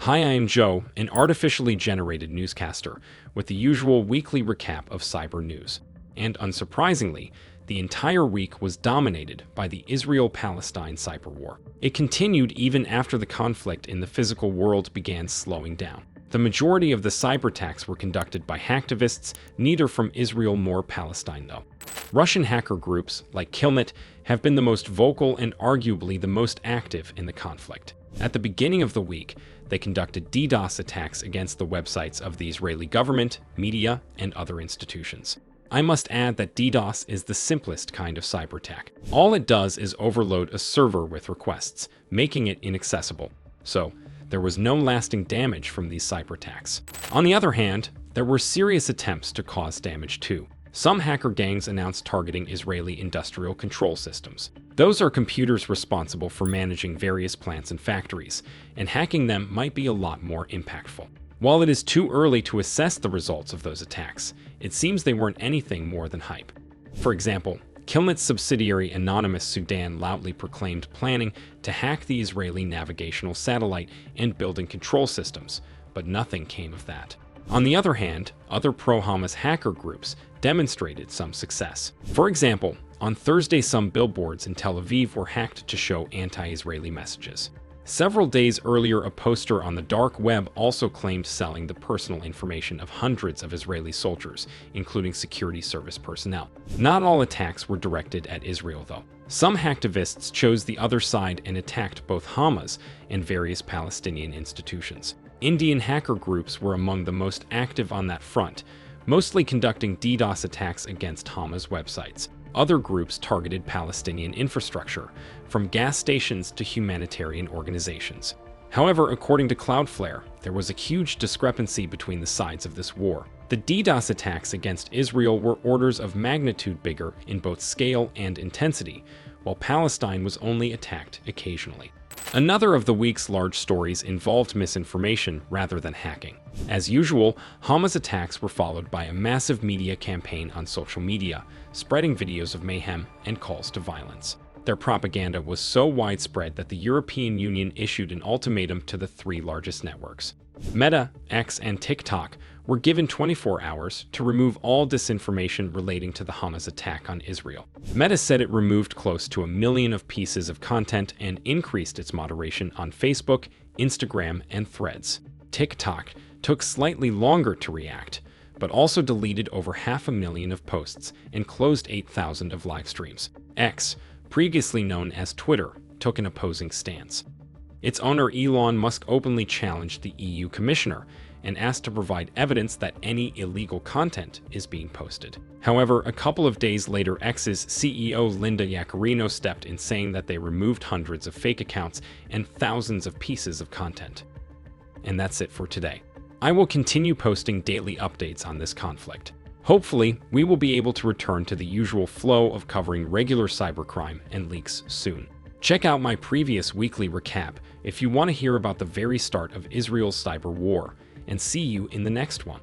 Hi, I am Joe, an artificially generated newscaster, with the usual weekly recap of cyber news. And unsurprisingly, the entire week was dominated by the Israel-Palestine cyberwar. It continued even after the conflict in the physical world began slowing down. The majority of the cyber attacks were conducted by hacktivists, neither from Israel nor Palestine though. Russian hacker groups, like Killnet, have been the most vocal and arguably the most active in the conflict. At the beginning of the week, they conducted DDoS attacks against the websites of the Israeli government, media, and other institutions. I must add that DDoS is the simplest kind of cyber attack. All it does is overload a server with requests, making it inaccessible. So, there was no lasting damage from these cyber attacks. On the other hand, there were serious attempts to cause damage too. Some hacker gangs announced targeting Israeli industrial control systems. Those are computers responsible for managing various plants and factories, and hacking them might be a lot more impactful. While it is too early to assess the results of those attacks, it seems they weren't anything more than hype. For example, Killnet's subsidiary Anonymous Sudan loudly proclaimed planning to hack the Israeli navigational satellite and building control systems, but nothing came of that. On the other hand, other pro-Hamas hacker groups demonstrated some success. For example, on Thursday, some billboards in Tel Aviv were hacked to show anti-Israeli messages. Several days earlier, a poster on the dark web also claimed selling the personal information of hundreds of Israeli soldiers, including security service personnel. Not all attacks were directed at Israel, though. Some hacktivists chose the other side and attacked both Hamas and various Palestinian institutions. Indian hacker groups were among the most active on that front, mostly conducting DDoS attacks against Hamas websites. Other groups targeted Palestinian infrastructure, from gas stations to humanitarian organizations. However, according to Cloudflare, there was a huge discrepancy between the sides of this war. The DDoS attacks against Israel were orders of magnitude bigger in both scale and intensity, while Palestine was only attacked occasionally. Another of the week's large stories involved misinformation rather than hacking. As usual, Hamas attacks were followed by a massive media campaign on social media, spreading videos of mayhem and calls to violence. Their propaganda was so widespread that the European Union issued an ultimatum to the three largest networks. Meta, X, and TikTok were given 24 hours to remove all disinformation relating to the Hamas attack on Israel. Meta said it removed close to 1 million of pieces of content and increased its moderation on Facebook, Instagram, and Threads. TikTok took slightly longer to react, but also deleted over 500,000 of posts and closed 8,000 of live streams. X, previously known as Twitter, took an opposing stance. Its owner Elon Musk openly challenged the EU commissioner and asked to provide evidence that any illegal content is being posted. However, a couple of days later, X's CEO Linda Yaccarino stepped in, saying that they removed hundreds of fake accounts and thousands of pieces of content. And that's it for today. I will continue posting daily updates on this conflict. Hopefully, we will be able to return to the usual flow of covering regular cybercrime and leaks soon. Check out my previous weekly recap if you want to hear about the very start of Israel's cyber war, and see you in the next one.